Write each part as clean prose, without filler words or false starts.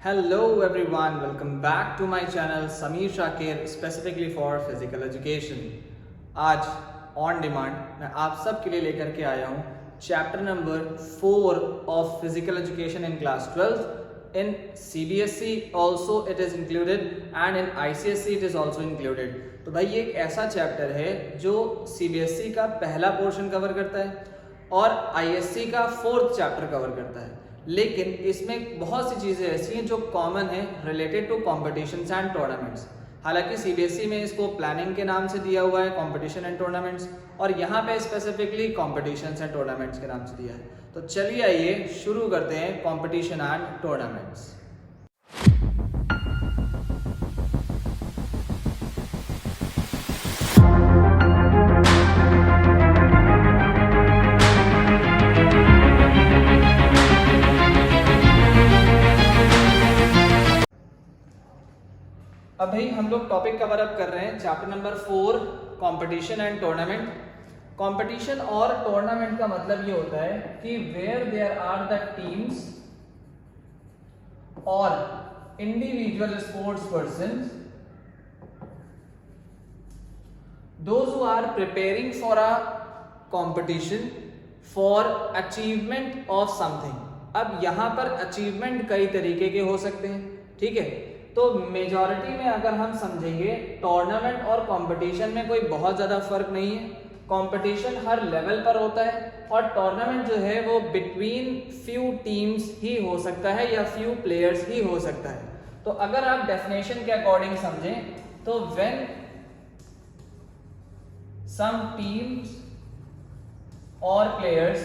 Hello everyone, welcome back to my channel Sameer Shakir specifically for physical education. आज on demand मैं आप सब के लिए लेकर के आया हूँ chapter number 4 of physical education in class 12. In CBSE also it is included and in ICSE it is also included. तो भाई ये एक ऐसा चैप्टर है जो CBSE का पहला पोर्शन कवर करता है और ISC का 4th चैप्टर कवर करता है, लेकिन इसमें बहुत सी चीज़ें ऐसी हैं जो कॉमन है related to competitions and tournaments. हालांकि CBSE में इसको प्लानिंग के नाम से दिया हुआ है कॉम्पिटिशन एंड टूर्नामेंट्स, और यहाँ पे स्पेसिफिकली कॉम्पिटिशन्स एंड टूर्नामेंट्स के नाम से दिया है. तो चलिए आइए शुरू करते हैं कॉम्पिटिशन एंड टूर्नामेंट्स. अब भाई हम लोग टॉपिक कवर अप कर रहे हैं chapter number 4 competition and tournament. Competition और टूर्नामेंट का मतलब ये होता है कि where there are the teams और individual sports persons those who are preparing for a competition for achievement of something. अब यहां पर अचीवमेंट कई तरीके के हो सकते हैं, ठीक है. तो मेजॉरिटी में अगर हम समझेंगे टूर्नामेंट और कंपटीशन में कोई बहुत ज़्यादा फर्क नहीं है. कंपटीशन हर लेवल पर होता है और टूर्नामेंट जो है वो बिटवीन फ्यू टीम्स ही हो सकता है या फ्यू प्लेयर्स ही हो सकता है. तो अगर आप डेफिनेशन के अकॉर्डिंग समझें तो व्हेन सम टीम्स और प्लेयर्स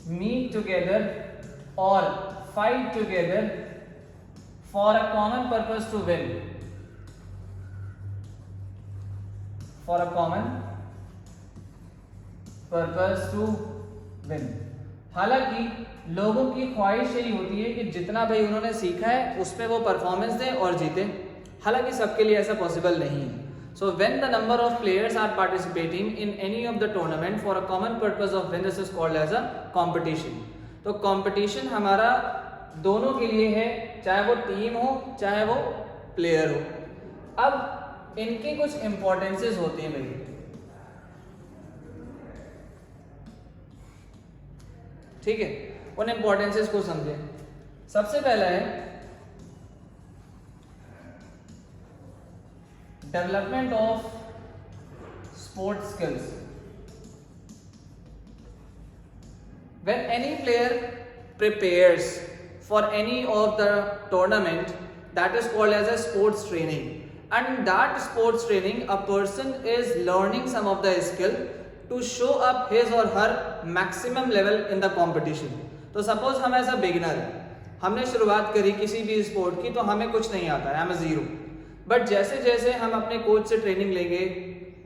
मीट टुगेदर और fight together for a common purpose to win, for a common purpose to win. हालांकि लोगों की ख्वाहिश यही होती है कि जितना भाई उन्होंने सीखा है उस पर वो परफॉर्मेंस दें और जीते. हालांकि सबके लिए ऐसा पॉसिबल नहीं है. So when the number of players are participating in any of the tournament for a common purpose of win, this is called as a competition. तो competition हमारा दोनों के लिए है, चाहे वो टीम हो चाहे वो प्लेयर हो. अब इनके कुछ इंपॉर्टेंसेस होते हैं भाई, ठीक है. उन इंपॉर्टेंसेस को समझें. सबसे पहला है development of sports skills. When any player prepares for any of the tournament, that is called as a sports training, and in that sports training a person is learning some of the skill to show up his or her maximum level in the competition. तो suppose हम ऐसा beginner है, हमने शुरुआत करी किसी भी sport की, तो हमें कुछ नहीं आता है, आई एम जीरो. बट जैसे जैसे हम अपने कोच से ट्रेनिंग लेंगे,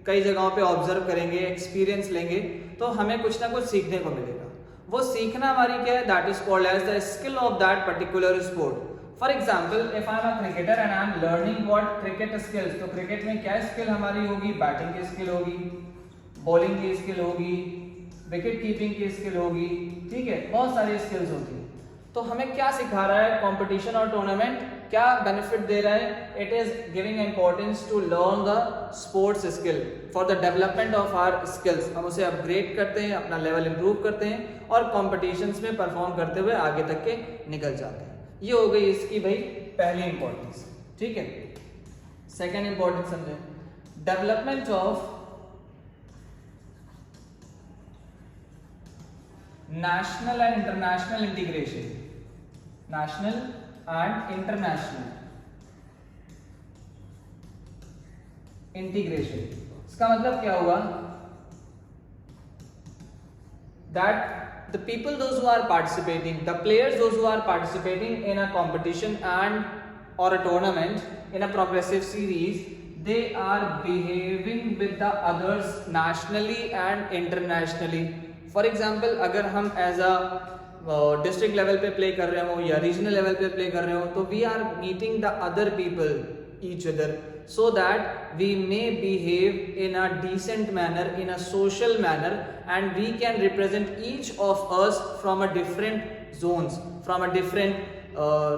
कई जगहों पे ऑब्जर्व करेंगे, एक्सपीरियंस लेंगे, तो हमें कुछ ना कुछ सीखने को मिलेगा. वो सीखना हमारी क्या है, that is called as the skill of that particular sport. For example if I am a cricketer and I am learning what cricket skills, तो क्रिकेट में क्या स्किल हमारी होगी, बैटिंग की स्किल होगी, बॉलिंग की स्किल होगी, विकेट कीपिंग की स्किल होगी, ठीक है. बहुत सारी स्किल्स होती है. तो हमें क्या सिखा रहा है कंपटीशन और टूर्नामेंट, क्या बेनिफिट दे रहा है, it is giving importance to learn the sports skill for the development of our skills. हम उसे अपग्रेड करते हैं, अपना लेवल इंप्रूव करते हैं और कॉम्पिटिशन्स में परफॉर्म करते हुए आगे तक के निकल जाते हैं. ये हो गई इसकी भाई पहली इंपॉर्टेंस, ठीक है. सेकेंड इंपॉर्टेंस समझे, development of national and international integration. National and international integration. इसका मतलब क्या हुआ, that the people those who are participating, the players those who are participating in a competition and or a tournament in a progressive series, they are behaving with the others nationally and internationally. For example अगर हम as a district level पे play कर रहे हो या regional level पे play कर रहे हो, तो we are meeting the other people each other so that we may behave in a decent manner, in a social manner, and we can represent each of us from a different zones, from a different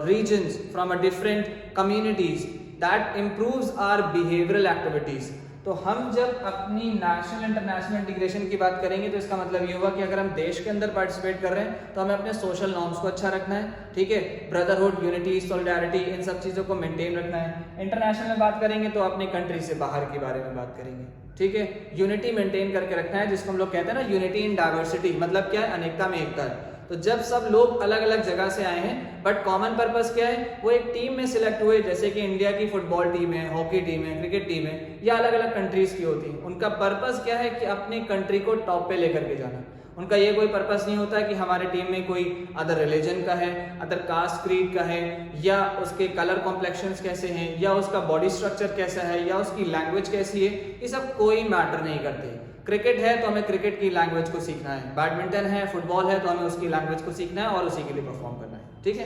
regions, from a different communities. That improves our behavioral activities. तो हम जब अपनी national international integration की बात करेंगे तो इसका मतलब ये हुआ कि अगर हम देश के अंदर पार्टिसिपेट कर रहे हैं तो हमें अपने सोशल नॉर्म्स को अच्छा रखना है, ठीक है, ब्रदरहुड, यूनिटी, सॉलिडारिटी, इन सब चीज़ों को मेंटेन रखना है। इंटरनेशनल में बात करेंगे तो अपनी कंट्री से बाहर के बारे में बात करेंगे, ठीक है, यूनिटी मेंटेन करके रखना है, जिसको हम लोग कहते हैं ना यूनिटी इन डाइवर्सिटी, मतलब क्या है, अनेकता में एकता है। तो जब सब लोग अलग अलग जगह से आए हैं बट कॉमन पर्पस क्या है, वो एक टीम में सिलेक्ट हुए, जैसे कि इंडिया की फुटबॉल टीम है, हॉकी टीम है, क्रिकेट टीम है, या अलग अलग कंट्रीज की होती है। उनका पर्पस क्या है कि अपनी कंट्री को टॉप पे लेकर के जाना। उनका ये कोई पर्पस नहीं होता है कि हमारे टीम में कोई अदर रिलीजन का है, अदर कास्ट क्रीड का है, या उसके कलर कॉम्प्लेक्शंस कैसे हैं, या उसका बॉडी स्ट्रक्चर कैसा है, या उसकी लैंग्वेज कैसी है, ये सब कोई मैटर नहीं करते। क्रिकेट है तो हमें क्रिकेट की लैंग्वेज को सीखना है, बैडमिंटन है, फुटबॉल है तो हमें उसकी लैंग्वेज को सीखना है और उसी के लिए परफॉर्म करना है, ठीक है।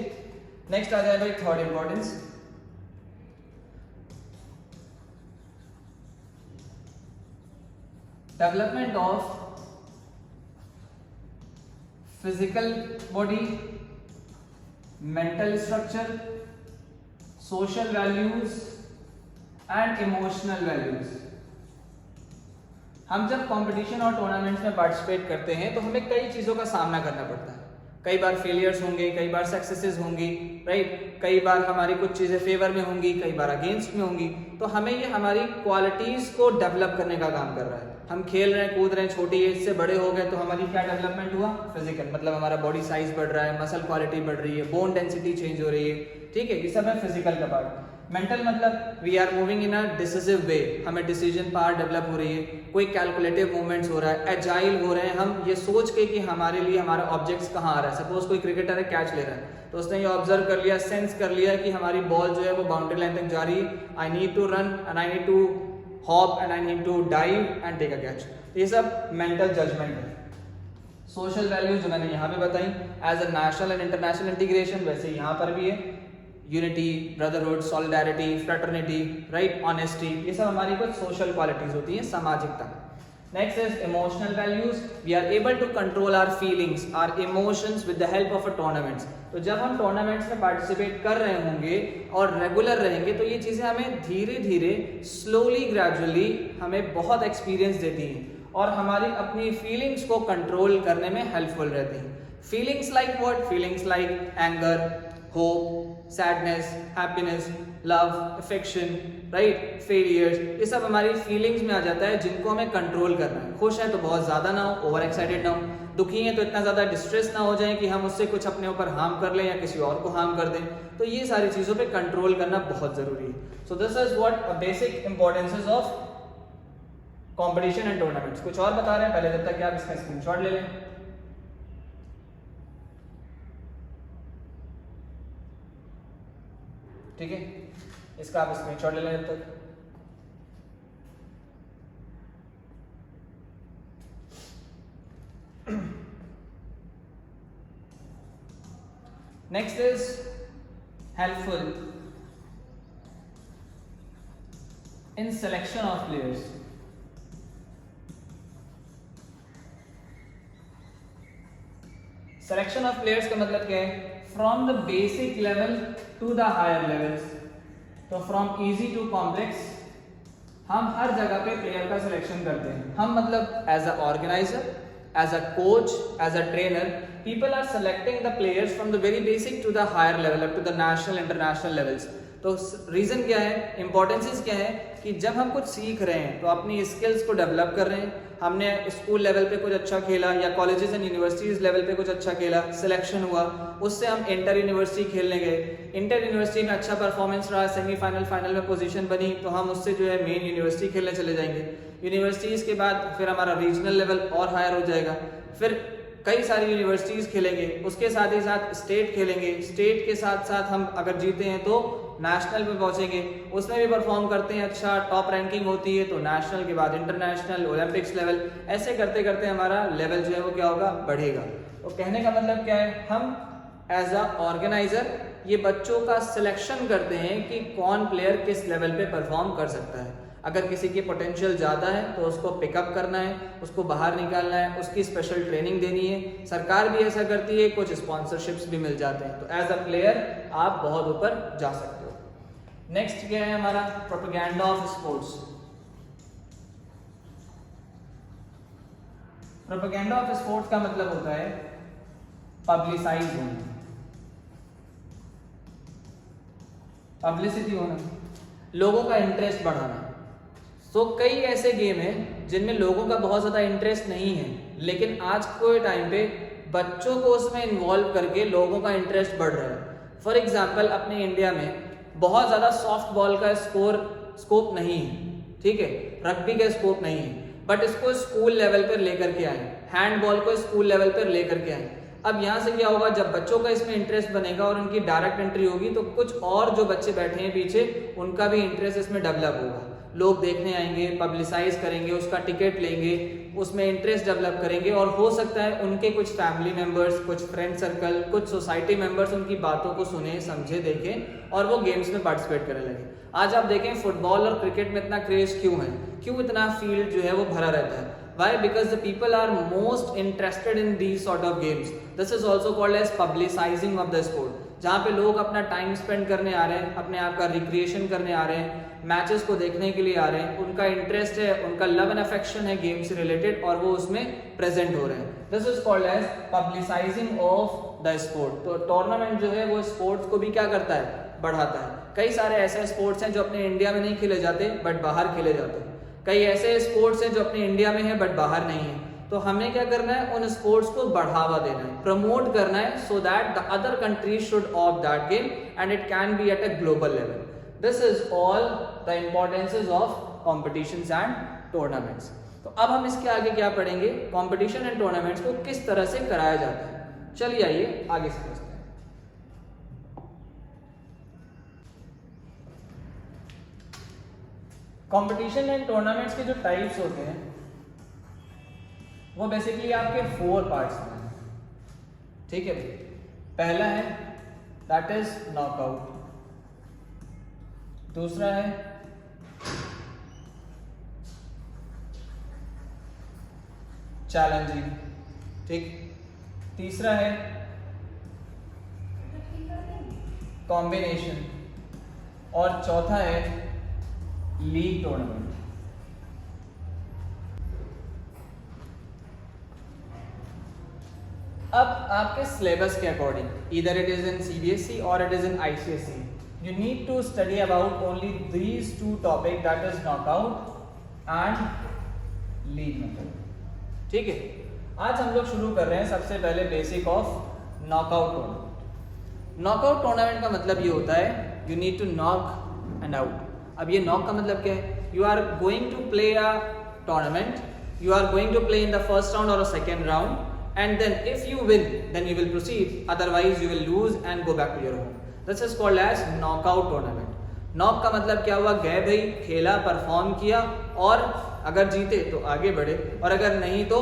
नेक्स्ट आ जाए भाई third importance, development of physical body, mental structure, social values and emotional values. हम जब कंपटीशन और टूर्नामेंट्स में पार्टिसिपेट करते हैं तो हमें कई चीज़ों का सामना करना पड़ता है। कई बार फेलियर्स होंगे, कई बार सक्सेसेस होंगी, राइट, कई बार हमारी कुछ चीज़ें फेवर में होंगी, कई बार अगेंस्ट में होंगी। तो हमें ये हमारी क्वालिटीज़ को डेवलप करने का काम कर रहा है। हम खेल रहे हैं, कूद रहे हैं, छोटी एज से बड़े हो गए तो हमारी क्या डेवलपमेंट हुआ, फिजिकल, मतलब हमारा बॉडी साइज बढ़ रहा है, मसल क्वालिटी बढ़ रही है, बोन डेंसिटी चेंज हो रही है, ठीक है, ये सब है फिजिकल का पार्ट। मेंटल मतलब we are moving in a decisive way, हमें डिसीजन पावर डेवलप हो रही है, कोई कैलकुलेटिव मूवमेंट्स हो रहा है, एजाइल हो रहे हैं हम ये सोच के कि हमारे लिए हमारा ऑब्जेक्ट्स कहाँ आ रहा है। सपोज कोई क्रिकेटर है, कैच ले रहा है तो उसने ये ऑब्जर्व कर लिया, सेंस कर लिया कि हमारी बॉल जो है वो बाउंड्री लाइन तक जा रही है, I need to run and I need to hop and I need to dive and take a catch. ये सब मेंटल जजमेंट है। सोशल वैल्यूज जो मैंने यहाँ पे बताई, as a national and international integration वैसे यहाँ पर भी है, unity, brotherhood, solidarity, fraternity, right, honesty, ये सब हमारी कुछ सोशल क्वालिटीज होती हैं, सामाजिकता। Next is emotional values, we are able to control our feelings, our emotions with the help of a tournaments. तो जब हम टूर्नामेंट्स में पार्टिसिपेट कर रहे होंगे और रेगुलर रहेंगे तो ये चीज़ें हमें धीरे धीरे, स्लोली, ग्रेजुअली हमें बहुत एक्सपीरियंस देती हैं और हमारी अपनी फीलिंग्स को कंट्रोल करने में हेल्पफुल रहती हैं। Feelings like what, feelings like anger, hope, sadness, happiness, love, affection, right, failures, ये सब हमारी फीलिंग्स में आ जाता है जिनको हमें कंट्रोल करना है। खुश हैं तो बहुत ज़्यादा ना हो, ओवर एक्साइटेड ना हो, दुखी हैं तो इतना ज़्यादा डिस्ट्रेस ना हो जाए कि हम उससे कुछ अपने ऊपर हार्म कर लें या किसी और को हार्म कर दें। तो ये सारी चीज़ों पे कंट्रोल करना बहुत ज़रूरी है। So this is what basic importances of competition and tournaments. कुछ और बता रहे हैं पहले, जब तक कि आप इसका स्क्रीनशॉट ले लें। ठीक है, इसका आप स्क्रीनशॉट ले लें जब तक। Next is helpful in selection of players. Selection of players का मतलब क्या है, from the basic level to the higher levels. तो फ्रॉम इजी टू कॉम्प्लेक्स हम हर जगह पे प्लेयर का सिलेक्शन करते हैं। हम मतलब as a organiser, as a coach, as a trainer, people are selecting the players from the very basic to the higher level up to the national international levels। तो रीजन क्या है, इंपॉर्टेंसेस क्या है कि जब हम कुछ सीख रहे हैं तो अपनी स्किल्स को डेवलप कर रहे हैं। हमने स्कूल लेवल पे कुछ अच्छा खेला या कॉलेजेस एंड यूनिवर्सिटीज लेवल पे कुछ अच्छा खेला, सिलेक्शन हुआ, उससे हम इंटर यूनिवर्सिटी खेलने गए, इंटर यूनिवर्सिटी में अच्छा परफॉर्मेंस रहा, सेमीफाइनल फाइनल में पोजीशन बनी, तो हम उससे जो है मेन यूनिवर्सिटी खेलने चले जाएंगे। यूनिवर्सिटीज़ के बाद फिर हमारा रीजनल लेवल और हायर हो जाएगा, फिर कई सारी यूनिवर्सिटीज़ खेलेंगे, उसके साथ ही साथ स्टेट खेलेंगे, स्टेट के साथ साथ हम अगर जीते हैं तो नेशनल पे पहुंचेंगे, उसमें भी परफॉर्म करते हैं अच्छा, टॉप रैंकिंग होती है तो नेशनल के बाद इंटरनेशनल, ओलंपिक्स लेवल, ऐसे करते करते हमारा लेवल जो है वो क्या होगा, बढ़ेगा। तो कहने का मतलब क्या है, हम एज अ ऑर्गेनाइजर ये बच्चों का सिलेक्शन करते हैं कि कौन प्लेयर किस लेवल पे परफॉर्म कर सकता है। अगर किसी की पोटेंशियल ज़्यादा है तो उसको पिकअप करना है, उसको बाहर निकालना है, उसकी स्पेशल ट्रेनिंग देनी है। सरकार भी ऐसा करती है, कुछ स्पॉन्सरशिप्स भी मिल जाते हैं, तो एज अ प्लेयर आप बहुत ऊपर जा सकते हो। नेक्स्ट क्या है हमारा, propaganda of sports. Propaganda of sports का मतलब होता है पब्लिसाइज होना, पब्लिसिटी होना, लोगों का इंटरेस्ट बढ़ाना। तो कई ऐसे गेम हैं जिनमें लोगों का बहुत ज़्यादा इंटरेस्ट नहीं है, लेकिन आज के टाइम पे बच्चों को उसमें इन्वॉल्व करके लोगों का इंटरेस्ट बढ़ रहा है। फॉर एग्जांपल अपने इंडिया में बहुत ज़्यादा सॉफ्ट बॉल का स्कोप नहीं है, ठीक है, रग्बी का स्कोप नहीं है, बट इसको स्कूल लेवल पर लेकर के आए, हैंड बॉल को स्कूल लेवल पर लेकर के आए। अब यहाँ से क्या होगा, जब बच्चों का इसमें इंटरेस्ट बनेगा और उनकी डायरेक्ट एंट्री होगी तो कुछ और जो बच्चे बैठे हैं पीछे उनका भी इंटरेस्ट इसमें डेवलप होगा, लोग देखने आएंगे, पब्लिसाइज करेंगे, उसका टिकट लेंगे, उसमें इंटरेस्ट डेवलप करेंगे, और हो सकता है उनके कुछ फैमिली मेंबर्स, कुछ फ्रेंड सर्कल, कुछ सोसाइटी मेंबर्स उनकी बातों को सुने, समझे, देखें और वो गेम्स में पार्टिसिपेट करने लगे। आज आप देखें फुटबॉल और क्रिकेट में इतना क्रेज क्यों है, क्यों इतना फील्ड जो है वो भरा रहता है? Why? Because the people are most interested in these sort of games. This is also called as publicizing of the sport. जहाँ पे लोग अपना टाइम स्पेंड करने आ रहे हैं, अपने आप का रिक्रिएशन करने आ रहे हैं, मैचेस को देखने के लिए आ रहे हैं, उनका इंटरेस्ट है, उनका लव एंड अफेक्शन है गेम से रिलेटेड और वो उसमें प्रेजेंट हो रहे हैं। This is called as publicising of the sport. तो टूर्नामेंट जो है वो स्पोर्ट्स को भी क्या करता है, बढ़ाता है। कई सारे ऐसे स्पोर्ट्स हैं जो अपने इंडिया में नहीं खेले जाते बट बाहर खेले जाते हैं, कई ऐसे स्पोर्ट्स हैं जो अपने इंडिया में है बट बाहर नहीं है। तो हमें क्या करना है, उन स्पोर्ट्स को बढ़ावा देना है, प्रमोट करना है, so that the other countries should of that game and it can be at a global level. This is all the importances of competitions and tournaments. तो अब हम इसके आगे क्या पढ़ेंगे, कॉम्पिटिशन एंड टूर्नामेंट्स को किस तरह से कराया जाता है। चलिए आइए आगे समझते हैं। कंपटीशन एंड टूर्नामेंट्स के जो टाइप्स होते हैं वो बेसिकली आपके 4 पार्ट्स में, ठीक है। पहला है दैट इज नॉकआउट, दूसरा है चैलेंजिंग, ठीक, तीसरा है कॉम्बिनेशन और चौथा है लीग टूर्नामेंट। अब आपके सिलेबस के according either it is in CBSE और it is in ICSE, you need to study about only these 2 topic that is knockout and league method, ठीक है। आज हम लोग शुरू कर रहे हैं सबसे पहले basic of knockout tournament. Knockout tournament का मतलब ये होता है you need to knock and out. अब ये नॉक का मतलब क्या है, you are going to play a tournament, you are going to play in the first round और second round and then if you win then you will proceed, otherwise you will lose and go back to your home. This is called as knockout tournament. Knock का मतलब क्या हुआ, गए भाई, खेला, perform किया और अगर जीते तो आगे बढ़े और अगर नहीं तो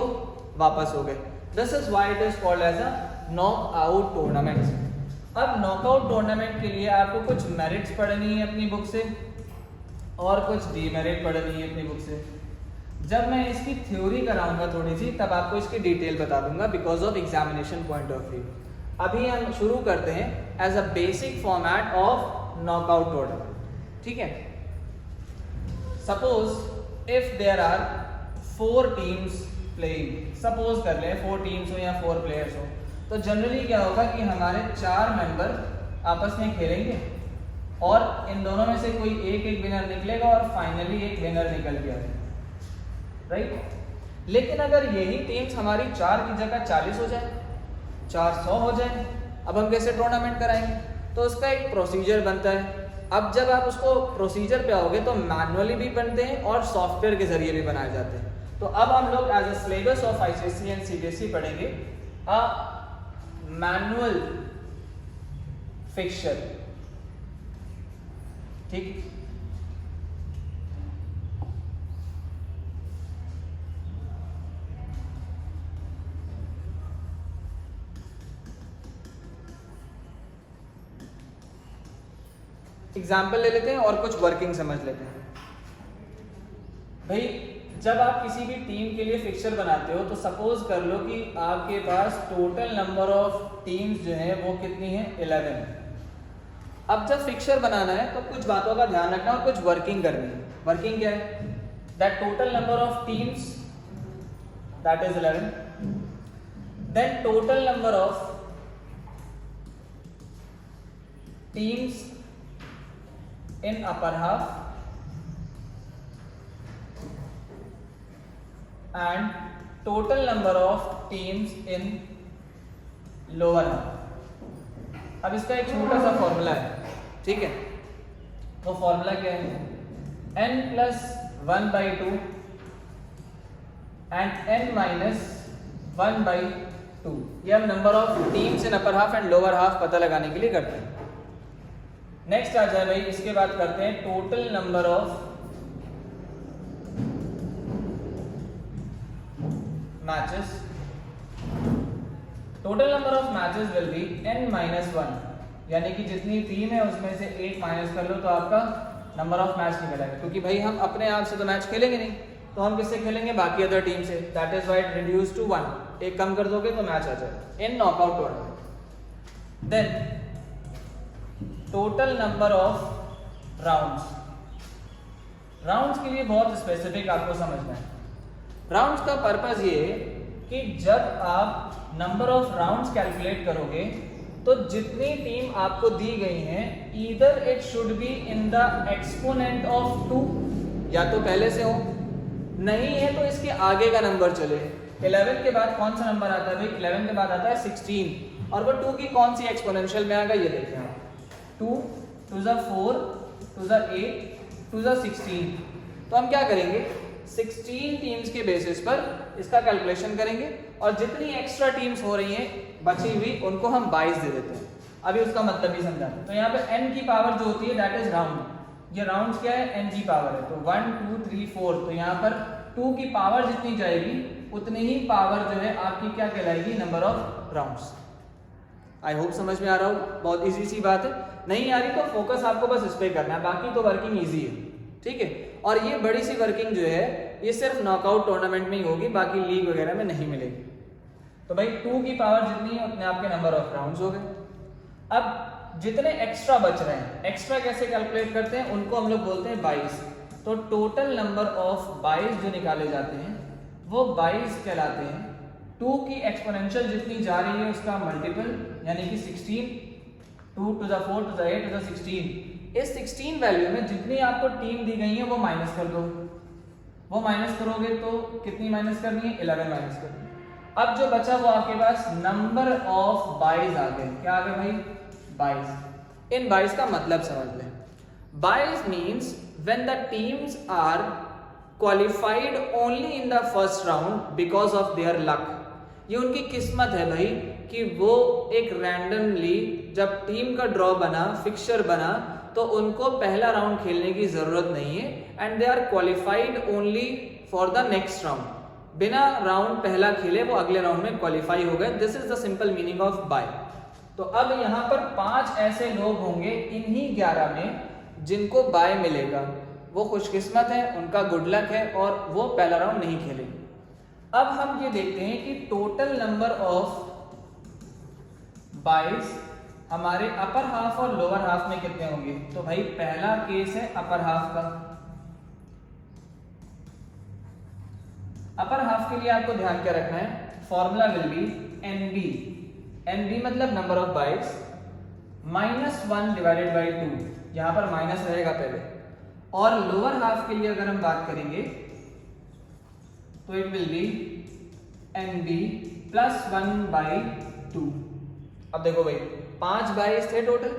वापस हो गए। This is why it is called as a knockout tournament. अब नॉकआउट टूर्नामेंट के लिए आपको कुछ मेरिट्स पढ़नी है अपनी बुक से और कुछ डीमेरिट पढ़नी है अपनी बुक से। जब मैं इसकी थ्योरी कराऊंगा थोड़ी सी तब आपको इसकी डिटेल बता दूंगा because of examination point of view. अभी हम शुरू करते हैं as a basic format of knockout tournament, ठीक है। Suppose if there are 4 teams playing, suppose कर लें 4 टीम्स हो या 4 प्लेयर्स हो, तो जनरली क्या होगा कि हमारे 4 मेंबर आपस में खेलेंगे और इन दोनों में से कोई एक विनर निकलेगा और फाइनली एक विनर निकल गया, राइट। लेकिन अगर यही टीम्स हमारी 4 की जगह 40 हो जाए, 400 हो जाए, अब हम कैसे टूर्नामेंट कराएंगे? तो उसका एक प्रोसीजर बनता है। अब जब आप उसको प्रोसीजर पे आओगे तो मैनुअली भी बनते हैं और सॉफ्टवेयर के जरिए भी बनाए जाते हैं। तो अब हम लोग as a syllabus of ICSE and CBSE पढ़ेंगे अ मैनुअल फिक्सचर, ठीक। एग्जाम्पल ले लेते हैं और कुछ वर्किंग समझ लेते हैं। भाई जब आप किसी भी टीम के लिए फिक्सचर बनाते हो तो सपोज कर लो कि आपके पास टोटल नंबर ऑफ टीम्स जो है वो कितनी है 11 है। अब जब फिक्सचर बनाना है तो कुछ बातों का ध्यान रखना और कुछ वर्किंग करनी है। वर्किंग क्या है? That total number of teams that is 11, then total number of teams in upper half and total number of teams in lower half। अब इसका एक छोटा सा फॉर्मूला है, ठीक है? वो फॉर्मूला क्या है? n plus 1 by 2 and n minus 1 by 2। ये हम number of teams in upper half and lower half पता लगाने के लिए करते हैं। नेक्स्ट आ जाए भाई, इसके बाद करते हैं total number of matches. Total number of matches will be n minus 1, यानी कि जितनी टीम है उसमें से 1 माइनस कर लो तो आपका नंबर ऑफ मैच निकलेगा। क्योंकि भाई हम अपने आप से तो मैच खेलेंगे नहीं, तो हम किससे खेलेंगे? बाकी अदर टीम से। That is why it reduce to 1। एक कम कर दोगे तो मैच आ जाएगा in knockout tournament. Then total number of rounds. Rounds के लिए बहुत स्पेसिफिक आपको समझना है। राउंड्स का पर्पस ये कि जब आप नंबर ऑफ राउंड्स कैलकुलेट करोगे तो जितनी टीम आपको दी गई हैं either it should be in the exponent of 2, या तो पहले से हो, नहीं है तो इसके आगे का नंबर चले। 11 के बाद कौन सा नंबर आता है भाई? 11 के बाद आता है 16, और वो 2 की कौन सी एक्सपोनेंशियल में आ गई ये देखें आप। 2 2 4 2 8 2 16। तो हम क्या करेंगे? 16 टीम्स के बेसिस पर इसका कैलकुलेशन करेंगे और जितनी एक्स्ट्रा टीम्स हो रही हैं बची हुई उनको हम 22 दे देते हैं। अभी उसका मतलब भी समझाते हैं। तो यहाँ पे n की पावर जो होती है दैट इज राउंड। ये राउंड क्या है? n की पावर है। तो 1 2 3 4, तो यहाँ पर 2 की पावर जितनी जाएगी उतनी ही पावर जो है आपकी क्या कहलाएगी? Number of rounds. I hope समझ में आ रहा हो। बहुत इजी सी बात है। नहीं आ रही तो फोकस आपको बस इस पे करना है, बाकी तो वर्किंग इजी है, ठीक है? और ये बड़ी सी वर्किंग जो है ये सिर्फ नॉकआउट टूर्नामेंट में ही होगी, बाकी लीग वगैरह में नहीं मिलेगी। तो भाई 2 की पावर जितनी है उतने आपके नंबर ऑफ राउंड्स हो गए। अब जितने एक्स्ट्रा बच रहे हैं, एक्स्ट्रा कैसे कैलकुलेट करते हैं? उनको हम लोग बोलते हैं 22। तो टोटल नंबर ऑफ 22 जो निकाले जाते हैं वो 22 कहलाते हैं। 2 की एक्सपोनेंशियल जितनी जा रही है उसका मल्टीपल, यानी कि 16। 2 to the 4 to the 8 to the 16। इस 16 वैल्यू में जितनी आपको टीम दी गई है वो माइनस कर दो। वो माइनस करोगे तो कितनी माइनस करनी है? 11 माइनस करनी है। अब जो बचा वो आपके पास नंबर ऑफ 22 आ गए। क्या आ गए भाई? 22। इन 22 का मतलब समझ लें। 22 means when the teams are qualified only in the first round because of their luck. ये उनकी किस्मत है भाई कि वो एक रैंडमली जब टीम का ड्रॉ बना, फिक्सचर बना, तो उनको पहला राउंड खेलने की जरूरत नहीं है and they are qualified only for the next round. बिना राउंड पहला खेले वो अगले राउंड में क्वालिफाई हो गए। This is the simple meaning of bye. तो अब यहाँ पर 5 ऐसे लोग होंगे इन्हीं 11 में जिनको बाय मिलेगा। वो खुशकिस्मत है, उनका गुड लक है और वो पहला राउंड नहीं खेलेंगे। अब हम ये देखते हैं कि टोटल नंबर ऑफ बाइज हमारे अपर हाफ और लोअर हाफ में कितने होंगे? तो भाई पहला केस है अपर हाफ का। अपर हाफ के लिए आपको ध्यान क्या रखना है? Formula will be NB। NB मतलब number of bytes -1 divided by 2। यहां पर माइनस रहेगा पहले। और लोअर हाफ के लिए अगर हम बात करेंगे तो it will be NB +1 by 2। अब देखो भाई 5 बाइट्स थे टोटल,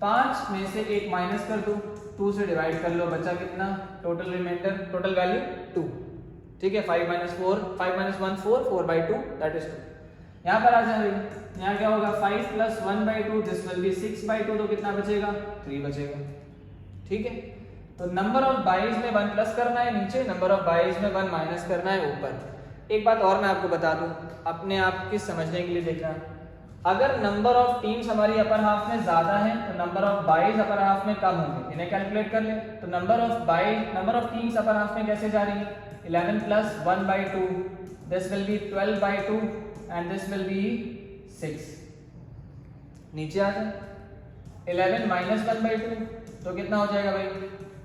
5 में से 1 माइनस कर दो, 2 से डिवाइड कर लो, बचा कितना? Total remainder, total value 2। ठीक है, 5 - 4, 5 - 1 4, 4 by 2 दैट इज 2। यहाँ पर आ जाए, यहाँ क्या होगा? 5 + 1 by 2 this will be 6 by 2। तो कितना बचेगा? 3 बचेगा। ठीक है, तो नंबर ऑफ बाइज में 1 प्लस करना है नीचे, नंबर ऑफ बाइज में 1 माइनस करना है ऊपर। एक बात और मैं आपको बता दूं, अपने आप की समझने के लिए देखना, अगर नंबर ऑफ टीम्स हमारी अपर हाफ में ज्यादा है तो number of byes upper half में कम होंगे, इन्हें कैलकुलेट कर ले। तो number of teams upper half में कैसे जा रही है, 11 plus 1/2, this will be 12/2 and this will be 6। नीचे आ जाए 11 माइनस 1/2 तो कितना हो जाएगा भाई,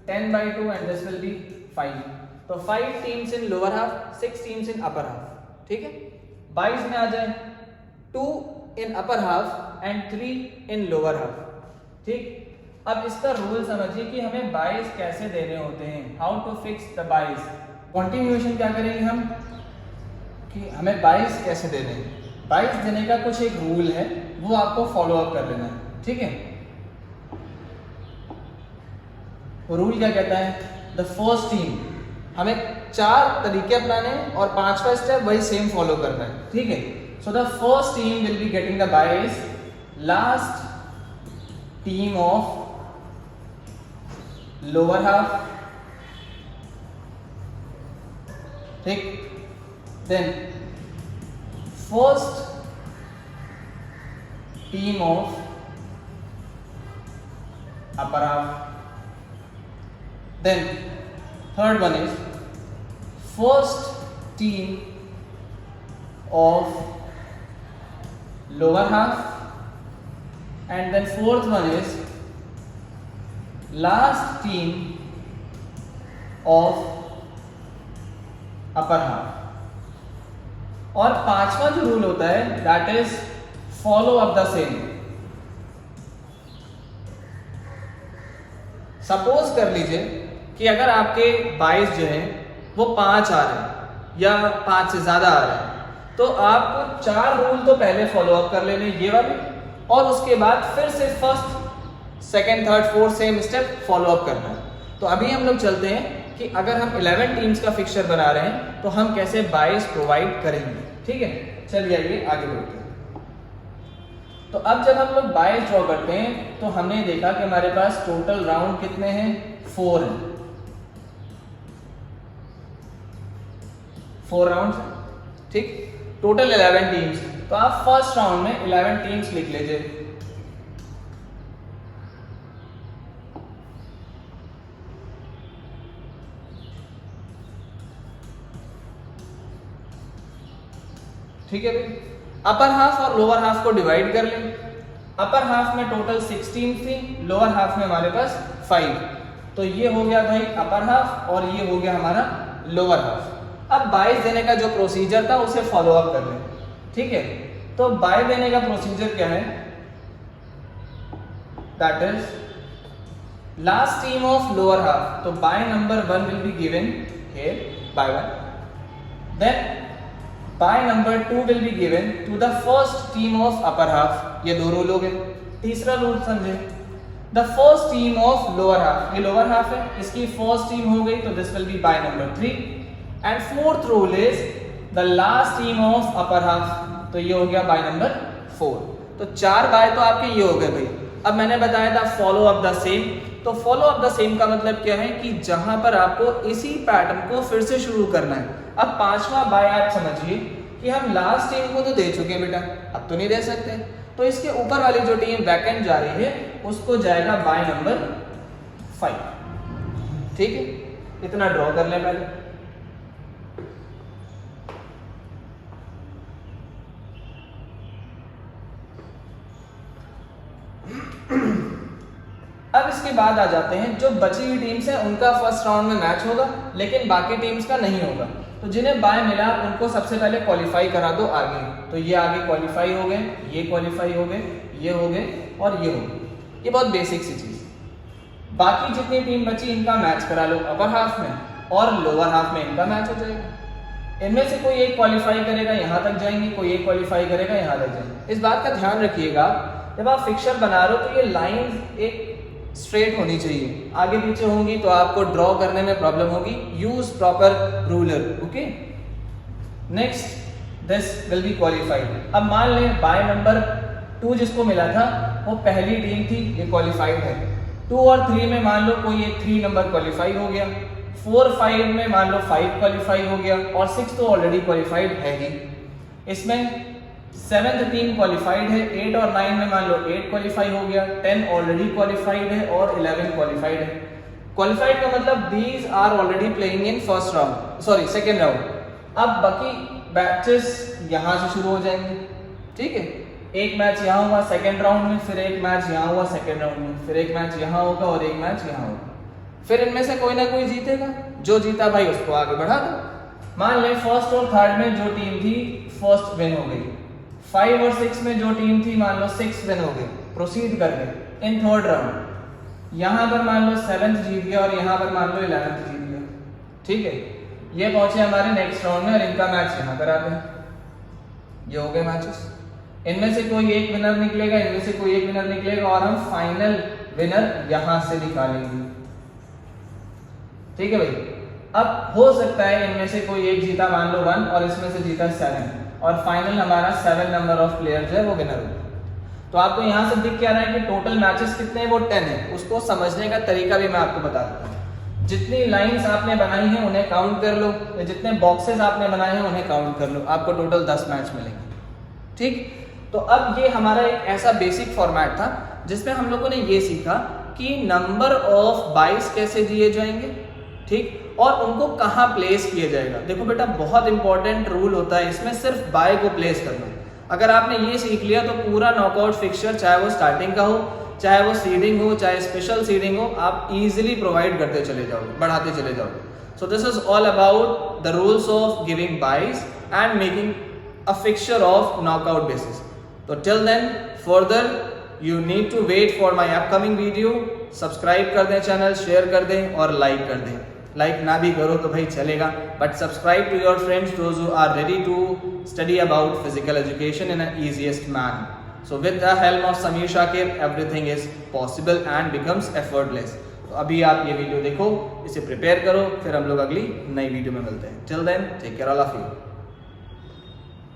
10/2 एंड दिस विल बी 5। तो 5 teams in lower half, 6 teams in upper half. ठीक है, 22 में आ जाए 2 in upper half and 3 in lower half. ठीक, अब इसका रूल समझिए कि हमें बाइस कैसे देने होते हैं, हाउ टू फिक्स द बाइस। कॉन्टिन्यूएशन क्या करेंगे हम कि हमें बाइस कैसे देने हैं। बाइस देने का कुछ एक रूल है, वो आपको फॉलो अप कर लेना है। ठीक है, रूल क्या कहता है, द फर्स्ट टीम, हमें 4 तरीके अपनाने हैं और 5वां स्टेप वही सेम फॉलो करना है। ठीक है, so the first team will be getting the bias, last team of lower half, ठीक, then first team of upper half, then third one is first team of lower half, and then fourth one is last team of upper half। और 5वां जो rule होता है that is follow up the same। Suppose कर लीजिए कि अगर आपके 22 जो है वो 5 आ रहे हैं या 5 से ज्यादा आ रहे हैं, तो आपको 4 रूल तो पहले फॉलो अप कर लेने ये वाले, और उसके बाद फिर से first second third fourth same step follow up करना है। तो अभी हम लोग चलते हैं कि अगर हम 11 टीम्स का फिक्सचर बना रहे हैं तो हम कैसे बाइस प्रोवाइड करेंगे। ठीक है, चलिए आइए आगे बढ़ते हैं। तो अब जब हम लोग बाइस ड्रॉ करते हैं तो हमने देखा कि हमारे पास टोटल राउंड कितने हैं, 4 हैं, 4 राउंड। ठीक, टोटल 11 टीम्स। तो आप फर्स्ट राउंड में 11 टीम्स लिख लीजिए। ठीक है भाई, अपर हाफ और लोअर हाफ को डिवाइड कर लें। अपर हाफ में टोटल 6 टीम्स थी, लोअर हाफ में हमारे पास 5। तो ये हो गया भाई अपर हाफ और ये हो गया हमारा लोअर हाफ। अब बाइस देने का जो प्रोसीजर था उसे फॉलो अप कर लें। ठीक है, तो बाय देने का प्रोसीजर क्या है, that is last team of lower half. तो bye number 1 will be given here bye 1, then bye number 2 will be given to the first team of upper half. ये 2 रूल हो गए। तीसरा रूल समझे, the first team of lower half, ये lower half है, इसकी first team हो गई तो this will be bye number 3, and fourth rule is the last team of upper half. तो ये हो गया बाय नंबर 4। तो 4 बाय तो आपके ये हो गए भाई। अब मैंने बताया था फॉलो अप द सेम। तो फॉलो अप द सेम का मतलब क्या है कि जहां पर आपको इसी पैटर्न को फिर से शुरू करना है। अब 5वां बाय आप समझिए कि हम लास्ट टीम को तो दे चुके हैं बेटा, अब तो नहीं दे सकते, तो इसके ऊपर वाली जो टीम वैकेंट जा रही है उसको जाएगा बाय नंबर 5। ठीक है, इतना ड्रॉ कर लें पहले। अब इसके बाद आ जाते हैं जो बची हुई टीम्स हैं उनका फर्स्ट राउंड में मैच होगा, लेकिन बाकी टीम्स का नहीं होगा। तो जिन्हें बाय मिला उनको सबसे पहले क्वालिफाई करा दो आगे। तो ये आगे क्वालिफाई हो गए, ये क्वालिफाई हो गए, ये हो गए और ये हो गए। ये बहुत बेसिक सी चीज। बाकी जितनी टीम बची इनका मैच करा लो अपर हाफ में और लोअर हाफ में इनका मैच हो जाएगा। इनमें से कोई एक क्वालिफाई करेगा यहाँ तक जाएंगे, कोई एक क्वालिफाई करेगा यहाँ तक जाएंगे। इस बात का ध्यान रखिएगा जब आप फिक्सर बना रहे हो तो ये लाइन एक स्ट्रेट होनी चाहिए, आगे पीछे होंगी तो आपको ड्रॉ करने में प्रॉब्लम होगी। Use proper ruler. Okay, next this will B qualified. अब मान लें बाय नंबर 2 जिसको मिला था वो पहली टीम थी, ये क्वालिफाइड है। 2 और 3 में मान लो कोई एक 3 नंबर क्वालिफाई हो गया, 4 5 में मान लो 5 क्वालिफाई हो गया और 6 तो ऑलरेडी क्वालिफाइड है ही। इसमें 7th टीम क्वालिफाइड है, 8 और 9 में मान लो 8 क्वालिफाई हो गया, 10 ऑलरेडी क्वालिफाइड है और 11 क्वालिफाइड है। क्वालिफाइड का मतलब these are already playing in first round, sorry second round. अब बाकी बैचेस यहाँ से शुरू हो जाएंगे, ठीक है। एक मैच यहाँ हुआ सेकेंड राउंड में, फिर एक मैच यहाँ हुआ सेकेंड राउंड में, फिर एक मैच यहाँ होगा और एक मैच यहाँ होगा। फिर इनमें से कोई ना कोई जीतेगा, जो जीता भाई उसको आगे बढ़ा दो। मान ले फर्स्ट और थर्ड में जो टीम थी फर्स्ट विन हो गई, 5 और 6 में जो टीम थी मान लो 6 विन हो गई, प्रोसीड कर गए इन थर्ड राउंड। यहाँ पर मान लो 7th जीत गया और यहाँ पर मान लो 11th जीत गया, ठीक है। ये पहुंचे हमारे नेक्स्ट राउंड में और इनका मैच यहाँ करा दें। ये हो गए मैचेस, इनमें से कोई एक विनर निकलेगा, इनमें से कोई एक विनर निकलेगा और हम फाइनल विनर यहां से निकालेंगे, ठीक है भाई। अब हो सकता है इनमें से कोई एक जीता मान लो 1 और इसमें से जीता 7 और फाइनल हमारा 7 नंबर ऑफ प्लेयर जो है वो विनर होगा। तो आपको यहाँ से दिख क्या रहा है कि टोटल मैचेस कितने हैं, वो 10 है। उसको समझने का तरीका भी मैं आपको बता देता हूँ। जितनी लाइंस आपने बनाई हैं उन्हें काउंट कर लो, जितने बॉक्सेस आपने बनाए हैं उन्हें काउंट कर लो, आपको टोटल 10 मैच मिलेंगे, ठीक। तो अब ये हमारा एक ऐसा बेसिक फॉर्मेट था जिसमें हम लोगों ने ये सीखा कि नंबर ऑफ बाइस कैसे दिए जाएंगे, ठीक, और उनको कहाँ प्लेस किया जाएगा। देखो बेटा बहुत इंपॉर्टेंट रूल होता है इसमें, सिर्फ बाय को प्लेस करना। अगर आपने ये सीख लिया तो पूरा नॉकआउट फिक्सचर, चाहे वो स्टार्टिंग का हो, चाहे वो सीडिंग हो, चाहे स्पेशल सीडिंग हो, आप इजीली प्रोवाइड करते चले जाओगे, बढ़ाते चले जाओगे। So this is all about the rules of giving byes and making a fixture of knockout basis. तो till then further you need to wait for my upcoming video. Subscribe कर दें channel, share कर दें और like कर दें। Like ना भी करो तो भाई चलेगा, but subscribe to your friends those who are ready to study about physical education in an easiest manner. So with the help of Sameer Shakir, everything is possible and becomes effortless. तो अभी आप ये video देखो, इसे prepare करो, फिर हम लोग अगली नई वीडियो में मिलते हैं। Till then, take care all of you.